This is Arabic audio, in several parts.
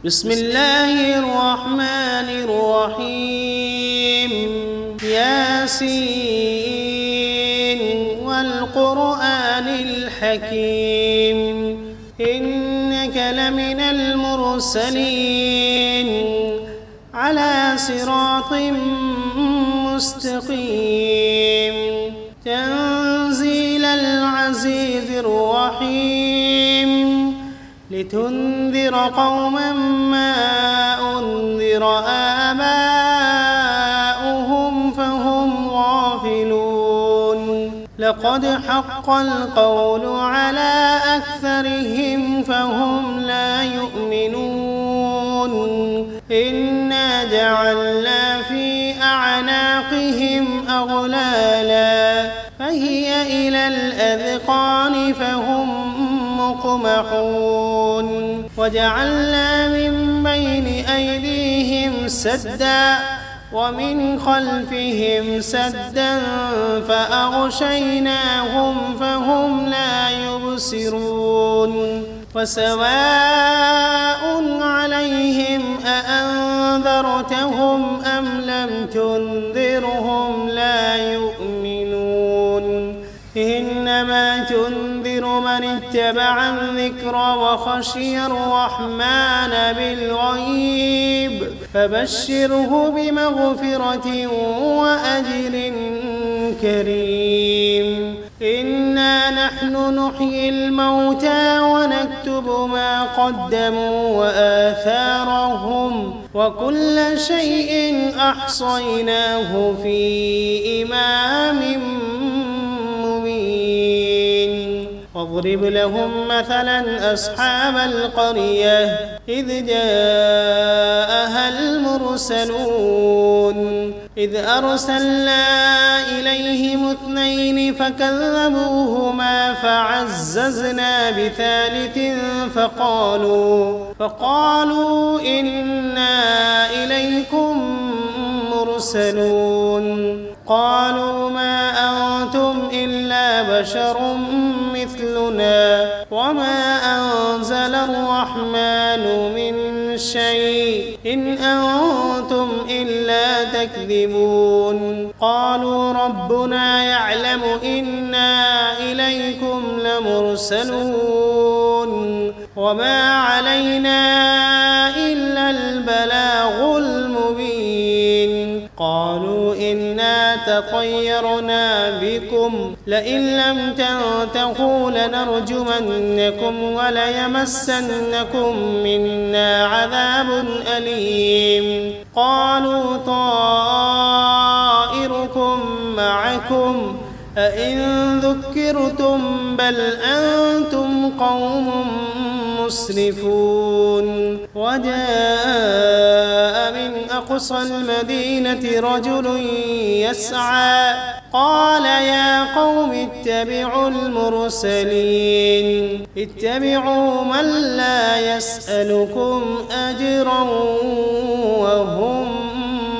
بسم الله الرحمن الرحيم ياسين والقرآن الحكيم إنك لمن المرسلين على صراط مستقيم تنزيل العزيز الرحيم لتنذر قوما ما أنذر آباؤهم فهم غافلون لقد حق القول على أكثرهم فهم لا يؤمنون إنا جعلنا في أعناقهم أغلالا فهي إلى الأذقان فهم مقمحون وجعلنا من بين أيديهم سدا ومن خلفهم سدا فأغشيناهم فهم لا يبصرون وسواء عليهم أأنذرتهم أم لم تنذرهم لا يؤمنون إنما تنذر من اتبع الذكر وخشي الرحمن بالغيب فبشره بمغفرة وأجر كريم إنا نحن نحيي الموتى ونكتب ما قدموا وآثارهم وكل شيء أحصيناه في إمام واضرب لهم مثلا أصحاب القرية إذ جاءها المرسلون إذ أرسلنا إليهم 2 فكذبوهما فعززنا بثالث فقالوا إنا إليكم مرسلون قالوا ما أنتم إلا بشر مثلنا وما أنزل الرحمن من شيء إن أنتم إلا تكذبون قالوا ربنا يعلم إنا إليكم لمرسلون وما علينا إلا البلاغ المبين قالوا إنا تطيرنا بكم لئن لم تنتهوا لنرجمنكم وليمسنكم منا عذاب أليم قالوا طائركم معكم أئن ذكرتم بل أنتم قوم مسرفون وجاء من أقصى المدينة رجل يسعى قال يا قوم اتبعوا المرسلين اتبعوا من لا يسألكم أجرا وهم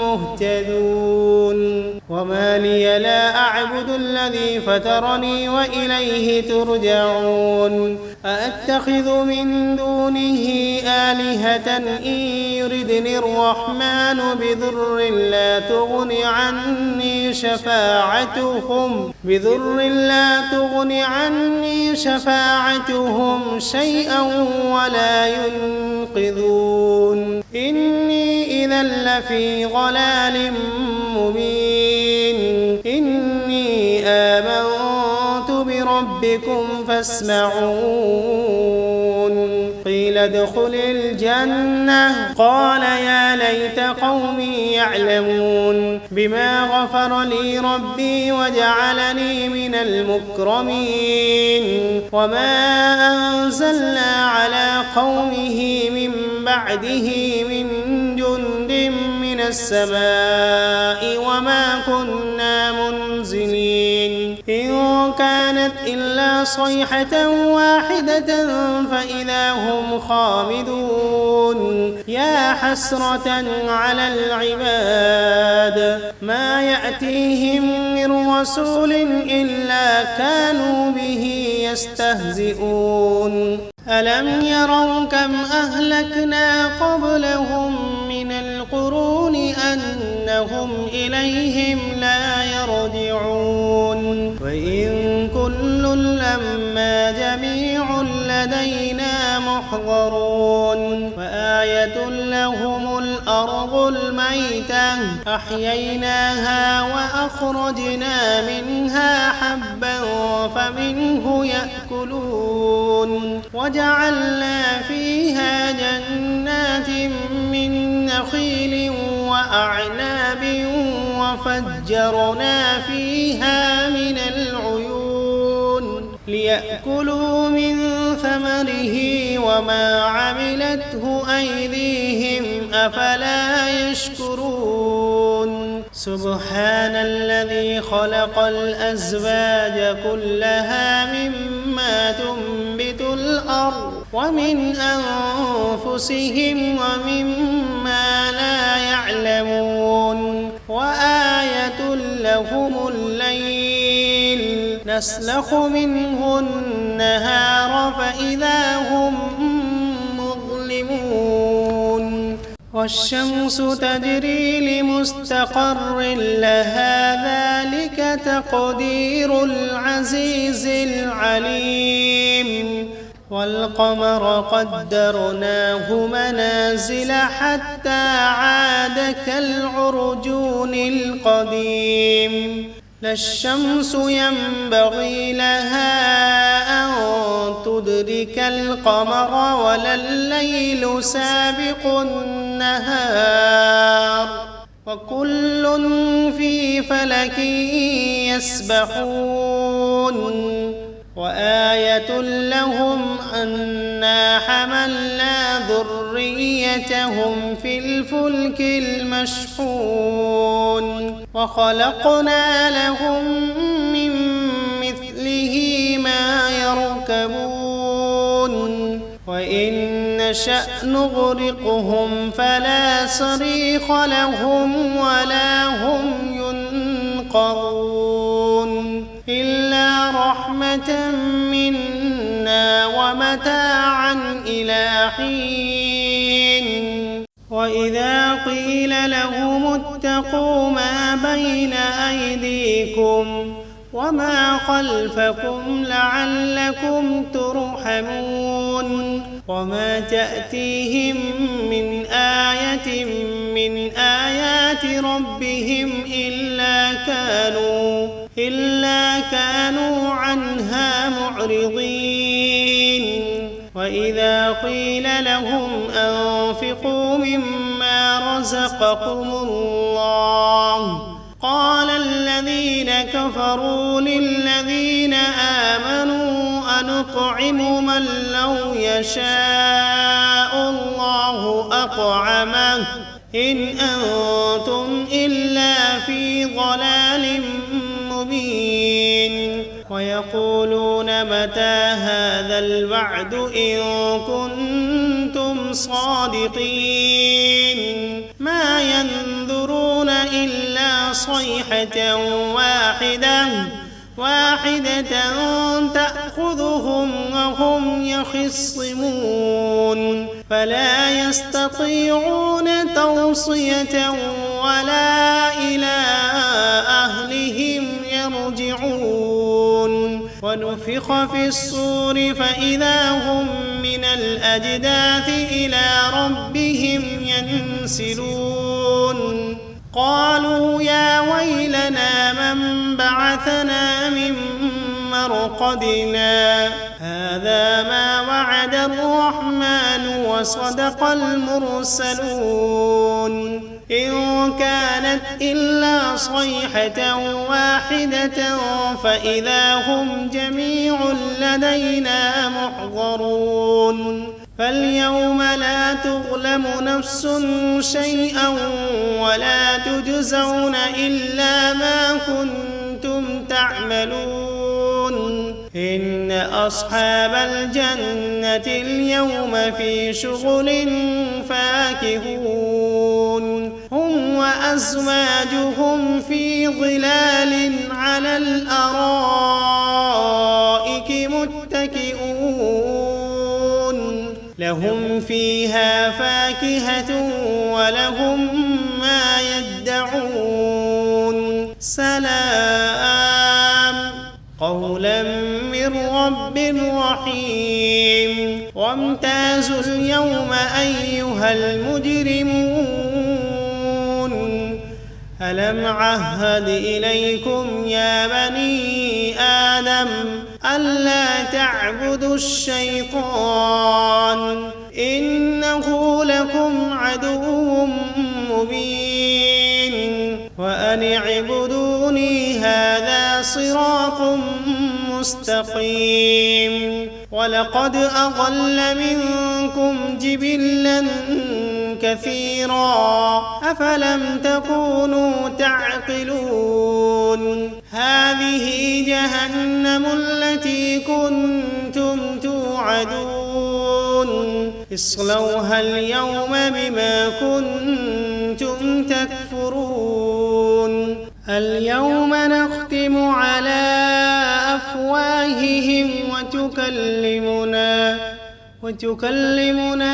مهتدون وما لي لا أعبد الذي فطرني وإليه ترجعون أأتخذ من دونه آلهة إن يردني الرحمن بضر لا تغن عني شفاعتهم شيئا ولا ينقذون إني إذا لفي ضلال مبين إني آمنت بربكم فاسمعون قيل ادخل الجنة قال يا ليت قومي يعلمون بما غفر لي ربي وجعلني من المكرمين وما أنزلنا على قومه من بعده من جند من السماء وما كنا منزلين إن كانت إلا صيحة واحدة فإذا هم خامدون يا حسرة على العباد ما يأتيهم من رسول إلا كانوا به يستهزئون ألم يروا كم أهلكنا قبلهم من القرون أنهم إليهم لا يرجعون وإن كل لما جميع لدينا محضرون وآية لهم الأرض الميتة أحييناها وأخرجنا منها حبا فمنه يأكلون وجعلنا فيها جنات من نخيل وأعناب وفجرنا فيها من العيون ليأكلوا من ثمره وما عملته أيديهم أفلا يشكرون سبحان الذي خلق الأزواج كلها مما تنبت الأرض ومن أنفسهم ومما لا يعلمون وآية لهم الليل نسلخ منه النهار فإذا هم مظلمون والشمس تجري لمستقر لها ذلك تقدير العزيز العليم والقمر قدرناه منازل حتى عاد كالعرجون القديم لا الشمس ينبغي لها أن تدرك القمر ولا الليل سابق النهار وكل في فلك يسبحون وآية لهم أنا حملنا ذريتهم في الفلك المشحون وخلقنا لهم من مثله ما يركبون وإن نشأ نغرقهم فلا صريخ لهم ولا هم ينقذون إلا رحمة منا ومتاعا إلى حين وإذا قيل لهم اتقوا ما بين أيديكم وما خلفكم لعلكم ترحمون وما تأتيهم من آية من آيات ربهم إلا كانوا عنها معرضين وإذا قيل لهم أنفقوا مما رزقكم الله قال الذين كفروا للذين آمنوا أنطعم من لو يشاء الله أطعمه إن أنتم إلا في ضلال مبين ويقولون متى هذا الوعد إن كنتم صادقين ما ينظرون إلا صيحة واحدة تأخذهم وهم يخصمون فلا يستطيعون توصية ولا إلى أهلهم يرجعون ونفخ في الصور فإذا هم من الأجداث إلى ربهم ينسلون قالوا يا ويلنا من بعثنا من مرقدنا هذا ما وعد الرحمن وصدق المرسلون إن كانت إلا صيحة واحدة فإذا هم جميع لدينا محضرون فاليوم لا تظلم نفس شيئا ولا تجزون إلا ما كنتم تعملون إن أصحاب الجنة اليوم في شغل فاكهون هم وأزواجهم في ظلال على الأرائك متكئون فيها فاكهة ولهم ما يدعون سلام قولا من رب رحيم وامتازوا اليوم أيها المجرمون ألم عهد إليكم يا بني آدم ألا تعبدوا الشيطان إنه لكم عدو مبين وأن اعبدوني هذا صراط مستقيم ولقد أضل منكم جبلا كثيرا أفلم تكونوا تعقلون هذه جهنم التي كنتم توعدون اصلوها اليوم بما كنتم تكفرون اليوم نختم على أفواههم وتكلمنا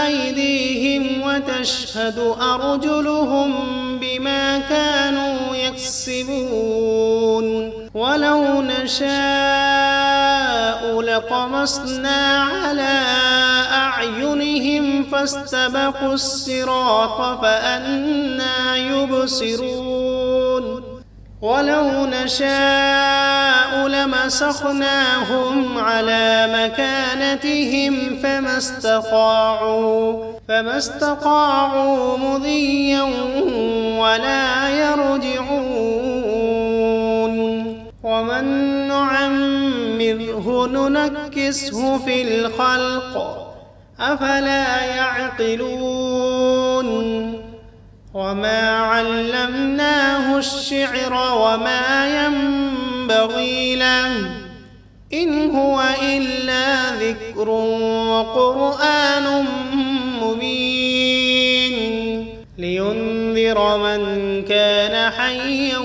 أيديهم وتشهد أرجلهم بما كانوا يكسبون ولو نشاء لطمسنا على أعينهم فاستبقوا الصراط فأنى يبصرون ولو نشاء لمسخناهم على مكانتهم فما استطاعوا مضيا ولا يرجعون ومن نعمره ننكسه في الخلق أفلا يعقلون وما علمناه الشعر وما ينبغي له إن هو إلا ذكر وقرآن مبين لينذر من كان حيا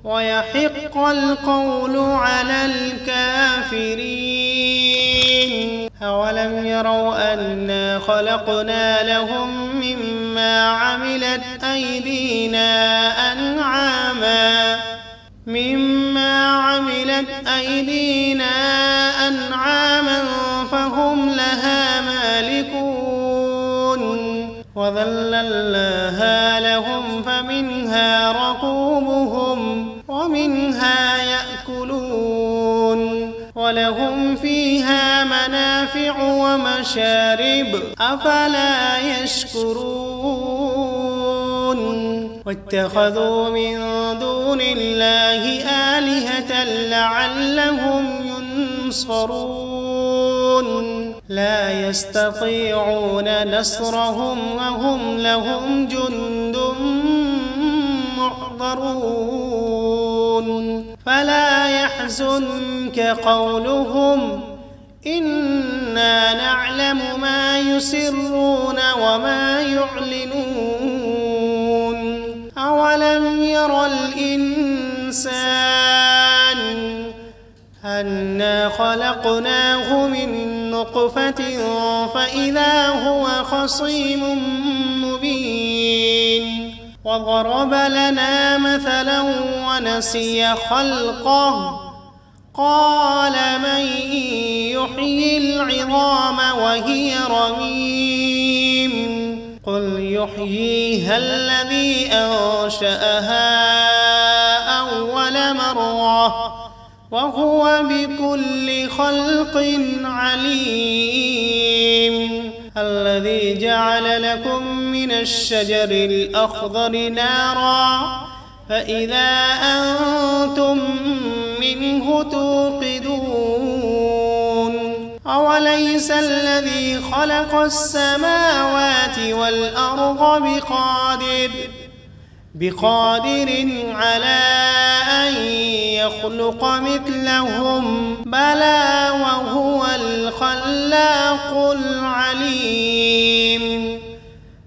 ويحق القول على الكافرين أولم يروا أنا خلقنا لهم مما عملت أيدينا أنعاما فهم لها مالكون وذللناها لهم فمنها ركوبهم ومنها يأكلون ولهم فيها منافع ومشارب أفلا يشكرون واتخذوا من دون الله آلهة لعلهم ينصرون لا يستطيعون نصرهم وهم لهم جند محضرون فلا يحزنك قولهم إنا نعلم ما يسرون وما يعلنون أولم ير الإنسان أنا خلقناه من نطفة فإذا هو خصيم مبين وضرب لنا مثلا ونسي خلقه قال من يحيي العظام وهي رميم قل يحييها الذي أنشأها أول مرة وهو بكل خلق عليم الذي جعل لكم من الشجر الأخضر نارا فإذا أنتم منه توقدون أوليس الذي خلق السماوات والأرض بقادر على أن يخلق مثلهم بلى وهو الخلاق العليم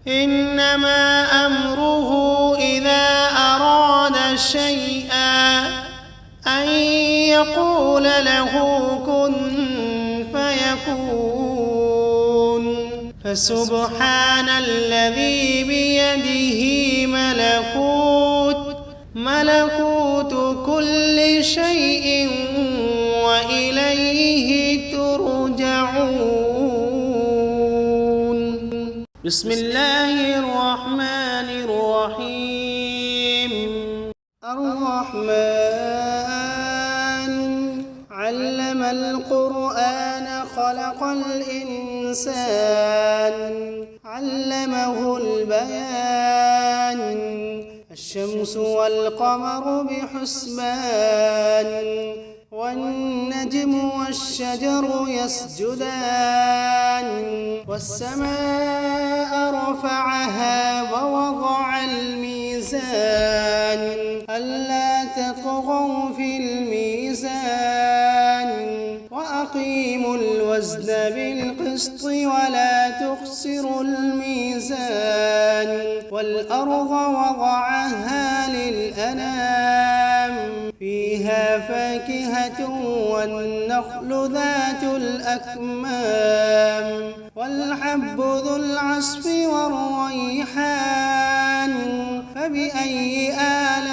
إنما أمره إذا أراد شيئا أن يقول له كن فسبحان الذي بيده ملكوت كل شيء وإليه ترجعون. بسم الله الرحمن الرحيم. الرحمن علم القرآن خلق الإنسان علمه البيان الشمس والقمر بحسبان والنجم والشجر يسجدان والسماء رفعها ووضع الميزان ألا تطغوا في الميزان وأقيموا الوزن بالقسط ولا تخسروا الميزان والأرض وضعها للأنام فيها فاكهة والنخل ذات الأكمام والحب ذو العصف والريحان فبأي آلاء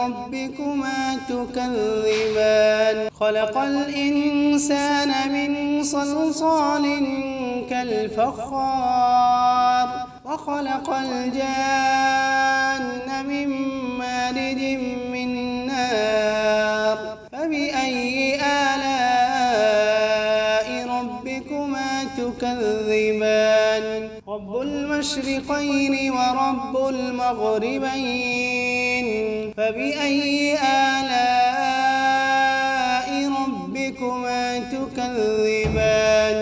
ربكما تكذبان خلق الإنسان من صلصال كالفخار وخلق الجان من مارد من نار فبأي آلاء ربكما تكذبان رب المشرقين ورب المغربين فبأي آلاء ربكما تكذبان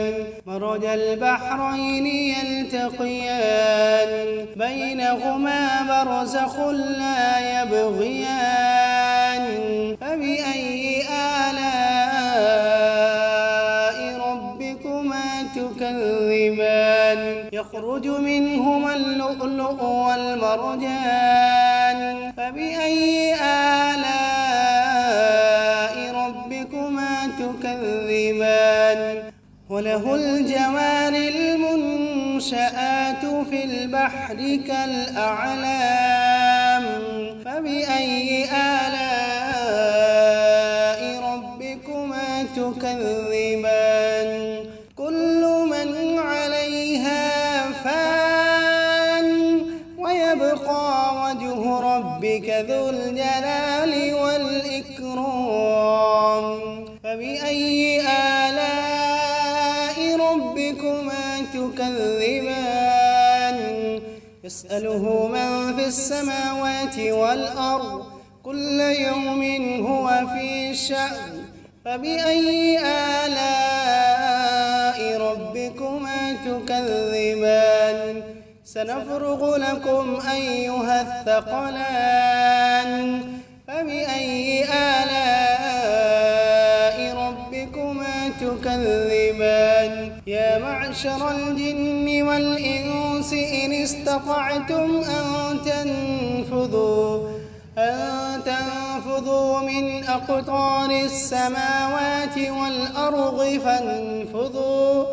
مرج البحرين يلتقيان بينهما برزخ لا يبغيان فبأي آلاء ربكما تكذبان يخرج منهما اللؤلؤ والمرجان فبأي آلاء ربكما تكذبان وله الجوار المنشآت في البحر كالأعلام فبأي آلاء ربكما تكذبان كل من عليها فان ويبقى وجه ربك ذو الجلال والإكرام فبأي آلاء ربكما تكذبان يسأله من في السماوات والأرض كل يوم هو في شأن فبأي آلاء ربكما تكذبان سنفرغ لكم أيها الثقلان فبأي آلاء ربكما تكذبان يا معشر الجن والإنس إن استطعتم أن تنفذوا من أقطار السماوات والأرض فانفذوا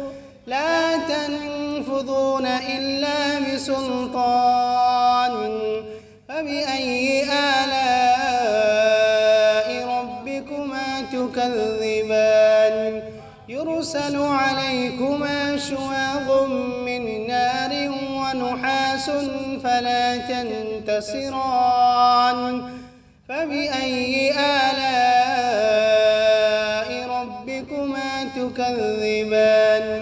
لا تنفذون إلا بسلطان فبأي آلاء ربكما تكذبان يرسل عليكما شواظ من نار ونحاس فلا تنتصران فبأي آلاء ربكما تكذبان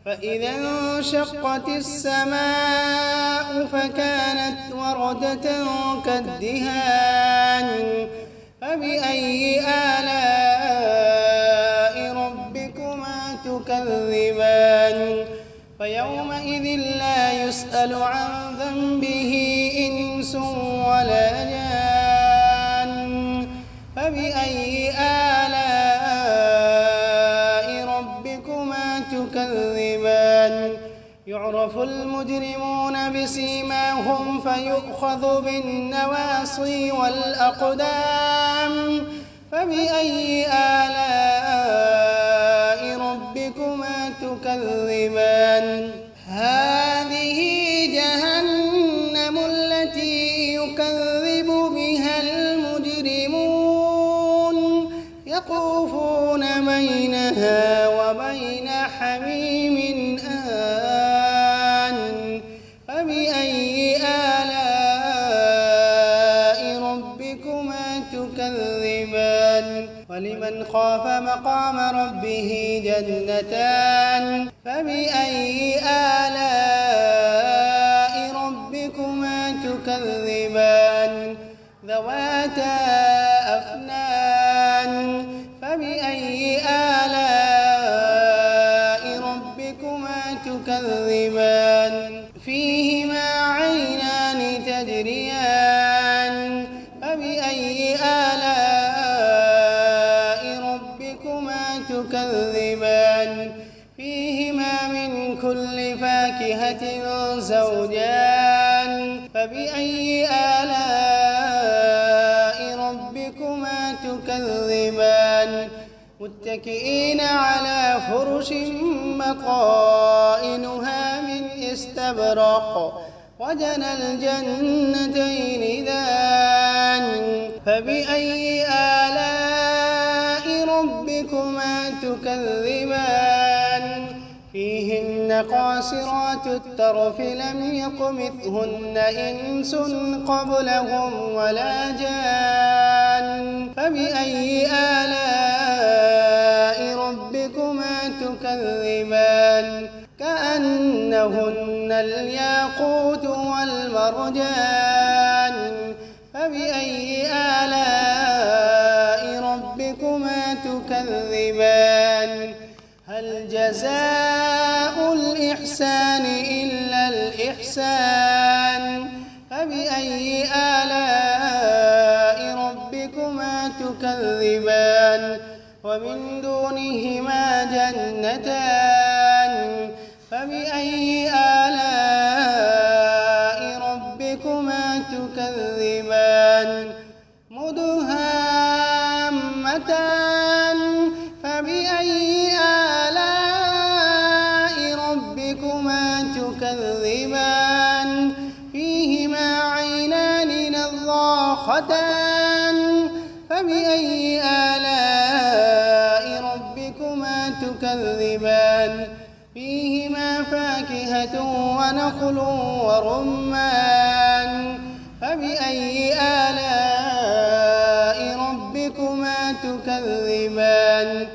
فإذا انشقت السماء فكانت وردة كالدهان فبأي آلاء ربكما تكذبان فيومئذ لا يسأل عن ذنبه إنس ولا جان فبأي آلاء ربكما تكذبان يعرف المجرمون بسيماهم فيؤخذ بالنواصي والأقدام فبأي آلاء ربكما ربكما تكذبان هذه جهنم التي يكذب بها المجرمون يطوفون بينها وبين حميم آن فبأي آلاء ربكما تكذبان ولمن خاف مقام ربه جنتان فبأي آلاء ربكما تكذبان ذواتا أفنان فبأي آلاء ربكما تكذبان فيهما عينان تجريان فبأي آلاء ربكما تكذبان فيهما من كل فاكهة زوجان فبأي آلاء ربكما تكذبان متكئين على فرش مقائنها من استبرق وجنى الجنتين دان فبأي آلاء ربكما تكذبان فيهن قاصرات الطرف لم يطمثهن إنس قبلهم ولا جان فبأي آلاء ربكما تكذبان كأنهن الياقوت والمرجان فبأي آلاء ربكما تكذبان هل جزاء الإحسان إلا الإحسان فبأي آلاء ربكما تكذبان ومن دونهما جنتان فبأي آلاء ربكما تكذبان مدهامتان فبأي آلاء ربكما تكذبان فيهما عينان نضاختان فبأي آلاء ربكما تكذبان فيهما فاكهة ونخل ورمان فبأي آلاء ربكما تكذبان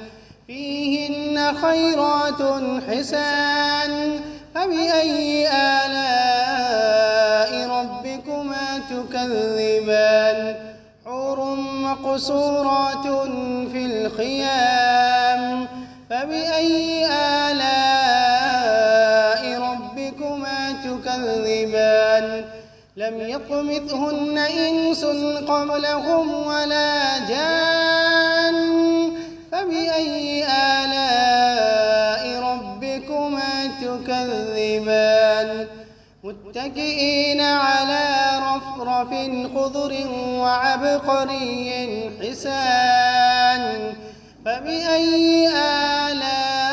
فيهن خيرات حسان فبأي آلاء ربكما تكذبان حور مقصورات في الخيام فبأي آلاء ربكما تكذبان لم يطمثهن إنس قبلهم ولا جان فبأي آلاء ربكما تكذبان متكئين على رفرف خضر وعبقري حسان فبأي آلاء